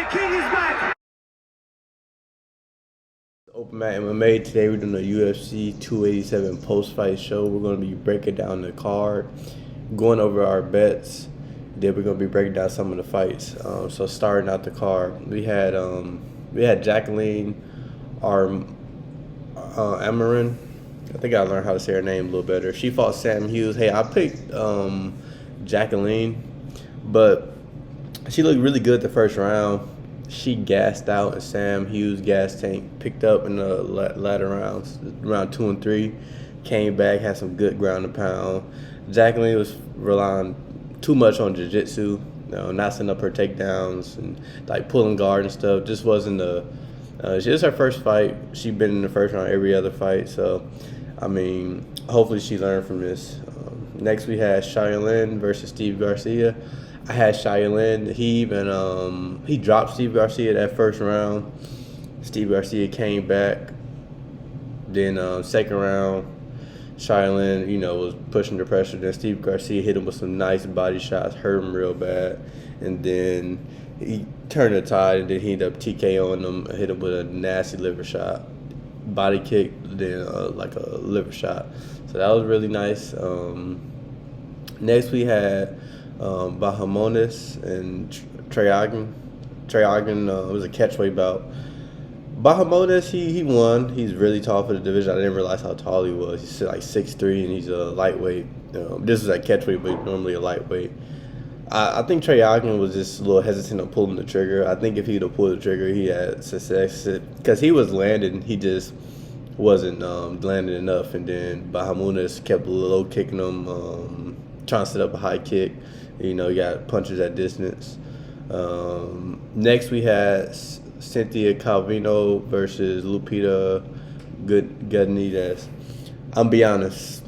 The king is back. Open Mat MMA. Today we're doing a UFC 287 post-fight show. We're going to be breaking down the card, going over our bets. Then we're going to be breaking down some of the fights. So starting out the card, we had Jaqueline, our Amorim. I think I learned how to say her name a little better. She fought Sam Hughes. Hey, I picked Jaqueline, but she looked really good the first round. She gassed out, and Sam Hughes' gas tank picked up in the latter rounds, round 2 and 3. Came back, had some good ground and pound. Jaqueline was relying too much on jiu-jitsu, not setting up her takedowns and like pulling guard and stuff. Just wasn't the. She was her first fight. She'd been in the first round every other fight, so I mean, hopefully she learned from this. Next we had Shayilan versus Steve Garcia. I had Shayilan. He dropped Steve Garcia that first round. Steve Garcia came back. Then second round, Shayilan, was pushing the pressure. Then Steve Garcia hit him with some nice body shots, hurt him real bad. And then he turned the tide, and then he ended up TKOing him, hit him with a nasty liver shot. Body kick, then like a liver shot. So that was really nice. Next we had Bahamondes and Trey Ogden. Trey Ogden was a catchweight bout. Bahamondes, he won. He's really tall for the division. I didn't realize how tall he was. He's like 6'3", and he's a lightweight. This is a catchweight, but normally a lightweight. I think Trey Ogden was just a little hesitant on pulling the trigger. I think if he'd have pulled the trigger, he had success. Because he was landing, he just wasn't landing enough. And then Bahamondes kept low kicking him, trying to set up a high kick. He got punches at distance. Next we had Cynthia Calvillo versus Lupita Godinez. I'm be honest,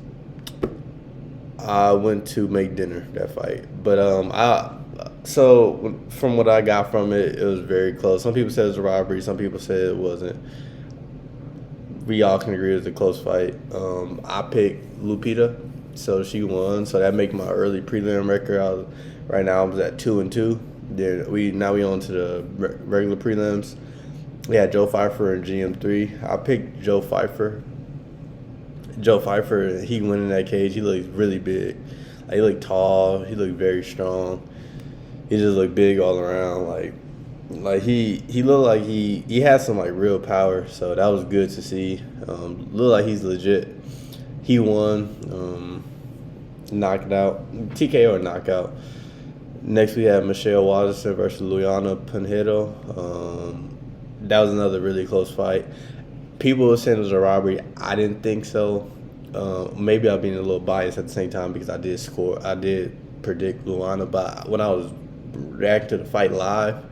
I went to make dinner that fight, but so from what I got from it, it was very close. Some people said it was a robbery. Some people said it wasn't. We all can agree it was a close fight. I picked Lupita, so she won. So that make my early prelim record. Right now I was at 2 and 2. Then we on to the regular prelims. We had Joe Pyfer and GM3. I picked Joe Pyfer. Joe Pyfer, he went in that cage. He looked really big. Like, he looked tall. He looked very strong. He just looked big all around. Like he looked like he had some like real power. So that was good to see. Looked like he's legit. He won. Knocked out. TKO or knockout. Next we had Michelle Waterson versus Luana Pinheiro. That was another really close fight. People were saying it was a robbery. I didn't think so. Maybe I'm being a little biased at the same time because I did predict Luana, but when I was reacting to the fight live,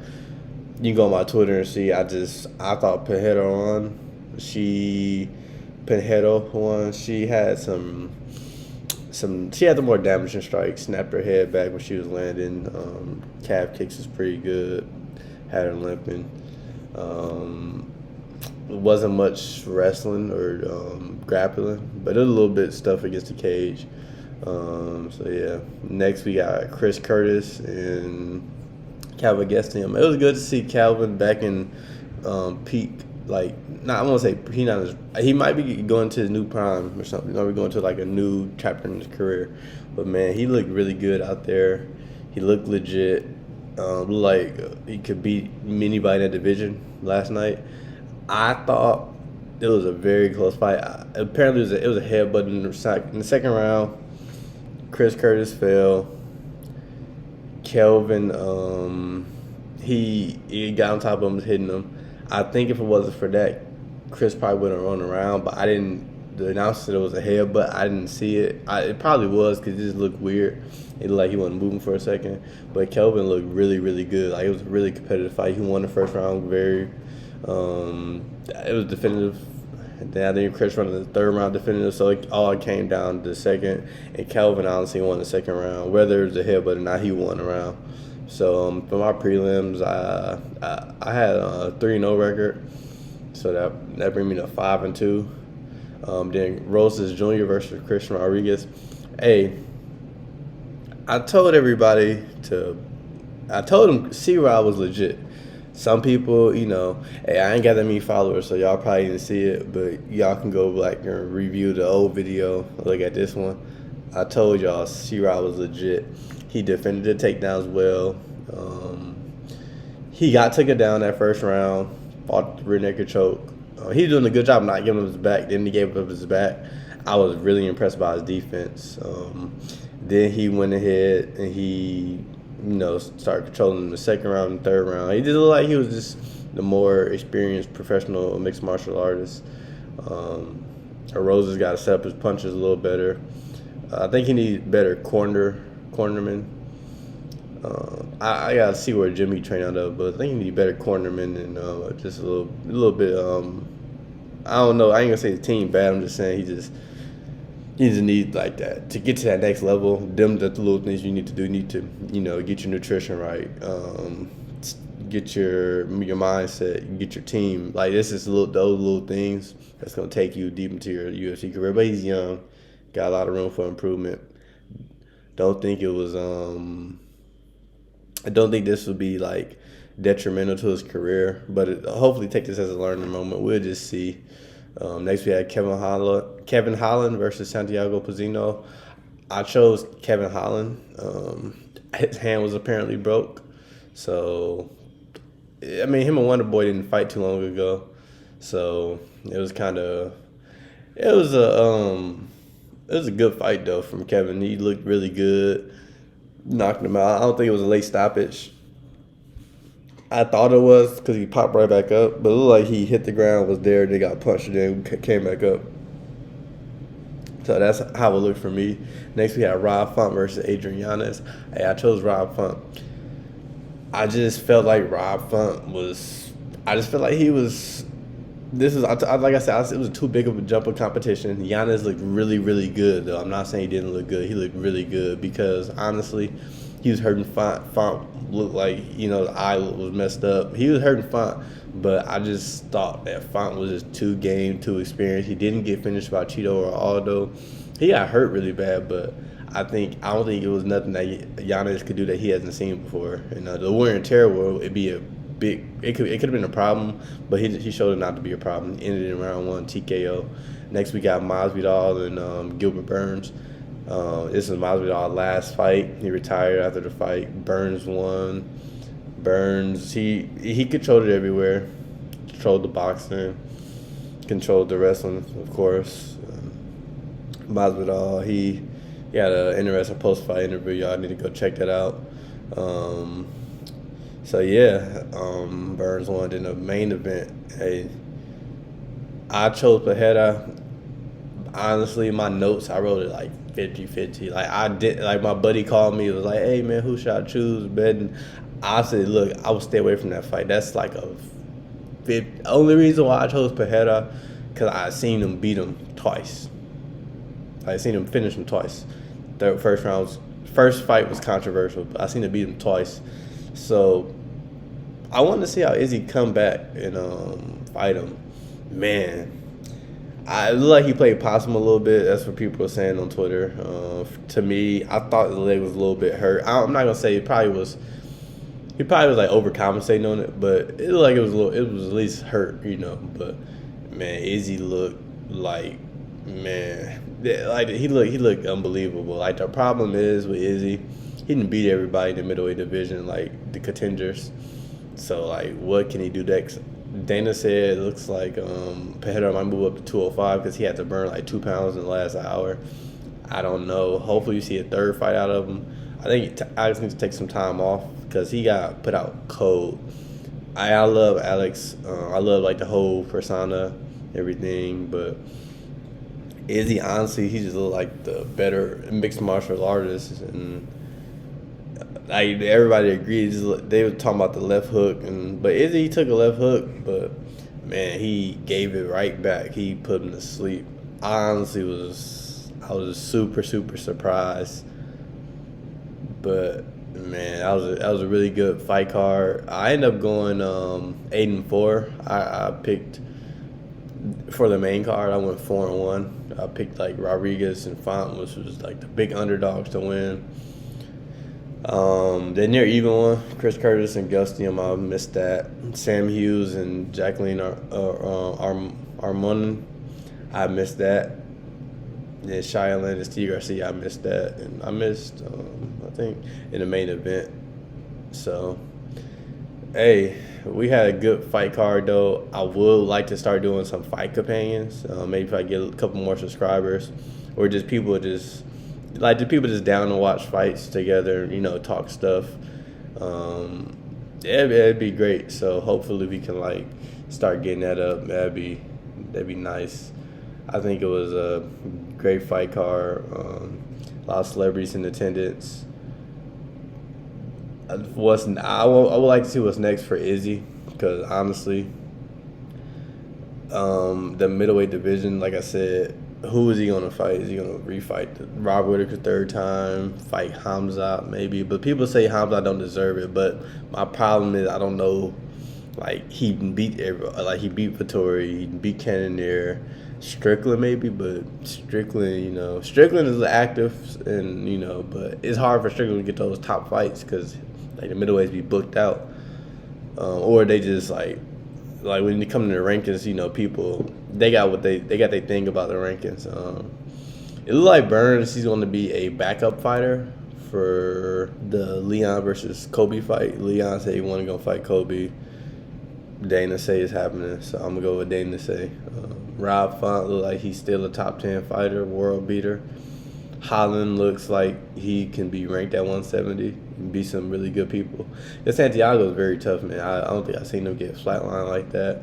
you can go on my Twitter and see. I thought Pinheiro won. Pinheiro won. She had she had the more damaging strikes. Snapped her head back when she was landing. Calf kicks is pretty good. Had her limping. It wasn't much wrestling or grappling, but it was a little bit stuff against the cage. So yeah. Next we got Chris Curtis and Kelvin Gastelum. It was good to see Kelvin back in peak. Like, I won't say he might be going to his new prime or something. Or going to like a new chapter in his career. But man, he looked really good out there. He looked legit. Looked like he could beat anybody in that division last night. I thought it was a very close fight. Apparently, it was a headbutt in the second round. Chris Curtis fell. Kelvin, he got on top of him, was hitting him. I think if it wasn't for that, Chris probably wouldn't run around. But the announcer said it was a headbutt. I didn't see it. It probably was because it just looked weird. It looked like he wasn't moving for a second. But Kelvin looked really, really good. Like, it was a really competitive fight. He won the first round it was definitive. And then I think Chris won the third round definitive, so it all came down to the second. And Kelvin honestly won the second round. Whether it was a headbutt or not, he won the round. So for my prelims, I had a 3-0 record, so that bring me to 5 and 2. Then Rosas Jr. versus Christian Rodriguez. Hey, I told everybody I told them C-Rod was legit. Some people, hey, I ain't got that many followers, so y'all probably didn't see it, but y'all can go like and review the old video. Look at this one. I told y'all C-Rod was legit. He defended the takedowns well. He took it down that first round, fought the rear naked choke. He was doing a good job not giving him his back. Then he gave up his back. I was really impressed by his defense. Then he went ahead and he, started controlling the second round and third round. He just looked like he was just the more experienced professional mixed martial artist. Rosas got to set up his punches a little better. I think he needs better cornermen. I gotta see where Jimmy trained out of, but I think he need better cornermen and just a little bit. I don't know. I ain't gonna say the team bad. I'm just saying he just needs like that to get to that next level. Them the little things you need to do. You need to get your nutrition right, get your mindset, get your team. Like this is those little things that's gonna take you deep into your UFC career. But he's young, got a lot of room for improvement. Don't think it was. I don't think this would be like detrimental to his career, but hopefully take this as a learning moment. We'll just see. Next we had Kevin Holland versus Santiago Ponzinibbio. I chose Kevin Holland. His hand was apparently broke, so I mean him and Wonderboy didn't fight too long ago, so it was a good fight though from Kevin. He looked really good. Knocked him out. I don't think it was a late stoppage. I thought it was because he popped right back up, but it looked like he hit the ground, was there, they got punched, and then came back up. So that's how it looked for me. Next, we had Rob Font versus Adrian Yanez. Hey, I chose Rob Font. I just felt like Rob Font was. I just felt like he was. Like I said, it was too big of a jump of competition. Yanez looked really, really good, though. I'm not saying he didn't look good. He looked really good because, honestly, he was hurting Font. Font looked like, the eye was messed up. He was hurting Font, but I just thought that Font was just too game, too experienced. He didn't get finished by Cheeto or Aldo. He got hurt really bad, but I don't think it was nothing that Yanez could do that he hasn't seen before. The wear and tear it'd be it could have been a problem, but he showed it not to be a problem. He ended in round 1 TKO. Next we got Masvidal and Gilbert Burns. This was Masvidal's last fight. He retired after the fight. Burns won. Burns he controlled it everywhere. Controlled the boxing. Controlled the wrestling, of course. Masvidal he had an interesting post-fight interview. Y'all need to go check that out. Burns won in the main event. Hey, I chose Pereira. Honestly, my notes, I wrote it like 50-50. Like, I did, like, my buddy called me. It was like, hey, man, who should I choose? Betting. I said, look, I would stay away from that fight. That's like a 50. Only reason why I chose Pereira, because I seen him beat him twice. I seen him finish him twice. First fight was controversial, but I seen him beat him twice. So I wanted to see how Izzy come back and fight him. Man, it looked like he played possum a little bit. That's what people were saying on Twitter. To me, I thought the leg was a little bit hurt. I'm not gonna say he probably was like overcompensating on it, but it looked like it was at least hurt, But man, Izzy looked like he looked unbelievable. Like the problem is with Izzy, he didn't beat everybody in the middleweight division, like the contenders. So, like, what can he do next? Dana said it looks like Pereira might move up to 205 because he had to burn like 2 pounds in the last hour. I don't know. Hopefully you see a third fight out of him. I think Alex needs to take some time off because he got put out cold. I love Alex. I love, like, the whole persona, everything, but Izzy, honestly, he just looked like the better mixed martial artist, and like everybody agreed. They were talking about the left hook, but Izzy took a left hook, but man, he gave it right back. He put him to sleep. I honestly I was super surprised, but man, that was a really good fight card. I ended up going 8-4. I picked for the main card. I went 4-1. I picked like Rodriguez and Font, which was like the big underdogs to win. The near even one, Chris Curtis and Gastelum, I missed that. Sam Hughes and Jaqueline Armon, I missed that. Then Shayilan and Steve Garcia, I missed that. And I missed, I think, in the main event. So, hey, we had a good fight card, though. I would like to start doing some fight companions. Maybe if I get a couple more subscribers. Or just people just down to watch fights together, talk stuff. It'd be great. So hopefully we can start getting that up. That'd be nice. I think it was a great fight card. A lot of celebrities in attendance. I would like to see what's next for Izzy, because honestly, the middleweight division, like I said, who is he going to fight? Is he going to refight Rob Whittaker third time, fight Hamza maybe? But people say Hamza don't deserve it. But my problem is I don't know. He beat he beat Vittori, he beat Cannonier, Strickland maybe, but Strickland, Strickland is active and but it's hard for Strickland to get those top fights because the middleweights be booked out, or they just when you come to the rankings, people they got their thing about the rankings. It looks like Burns, he's going to be a backup fighter for the Leon versus Kobe fight. Leon said he want to go fight Kobe. Dana say is happening, so I'm gonna go with Dana say. Rob Font look like he's still a top 10 fighter, world beater. Holland looks like he can be ranked at 170 and beat some really good people. And Santiago is very tough, man. I don't think I've seen him get flatlined like that.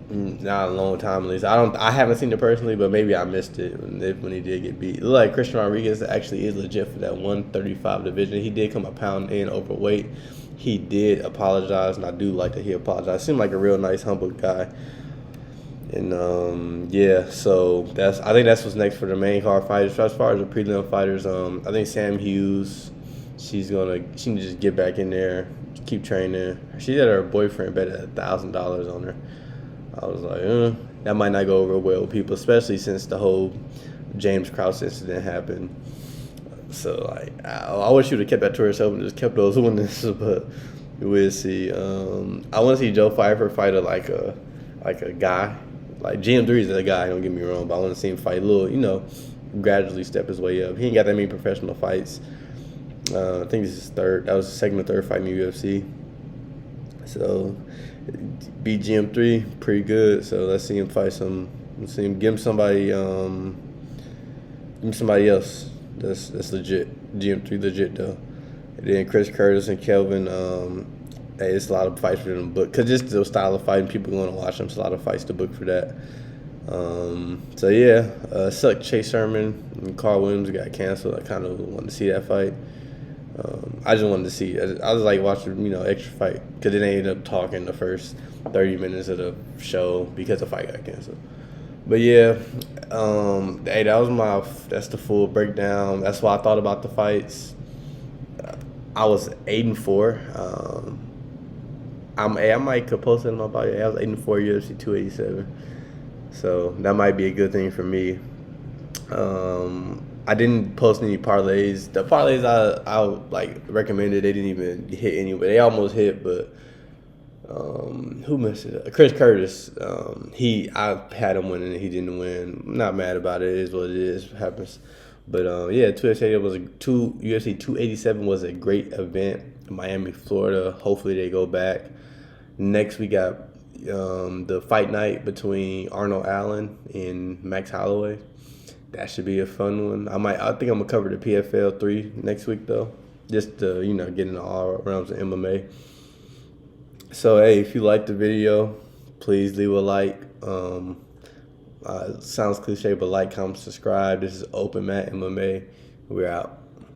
Not a long time at least. I haven't seen it personally, but maybe I missed it when he did get beat. It looked like Christian Rodriguez actually is legit for that 135 division. He did come a pound in overweight. He did apologize, and I do like that he apologized. Seemed like a real nice, humble guy. And so I think that's what's next for the main card fighters. As far as the prelim fighters, I think Sam Hughes, she can just get back in there, keep training. She had her boyfriend bet $1,000 on her. I was like, that might not go over well with people, especially since the whole James Krause incident happened. So I wish she would have kept that to herself and just kept those winners, but we'll see. I want to see Joe Pyfer fight a guy. GM3 is a guy, don't get me wrong, but I want to see him fight a little, gradually step his way up. He ain't got that many professional fights. I think this is his third. That was his second or third fight in the UFC. So beat GM3 pretty good. So let's see him fight give him somebody else. That's legit. GM3 legit though. And then Chris Curtis and Kelvin. It's a lot of fights for them to book because just the style of fighting, people going to watch them. It's a lot of fights to book for that. Sucked Chase Sherman and Carl Williams got canceled. I kind of wanted to see that fight. I just wanted to see. I was watching, extra fight because it ended up talking the first 30 minutes of the show because the fight got canceled. But yeah, that's the full breakdown. That's what I thought about the fights. I was 8-4. I might post it in my bio. I was 8-4 UFC 287. So that might be a good thing for me. I didn't post any parlays. The parlays I recommended, they didn't even hit anyway. They almost hit, but who missed it? Chris Curtis. I had him winning and he didn't win. I'm not mad about it. It is what it is. It happens. But UFC 287 was a great event in Miami, Florida. Hopefully they go back. Next we got the fight night between Arnold Allen and Max Holloway. That should be a fun one. I think I'm gonna cover the PFL 3 next week though, just to get into all realms of MMA. So hey, if you liked the video, please leave a like. Sounds cliche, but like, comment, subscribe. This is Open Mat MMA. We're out.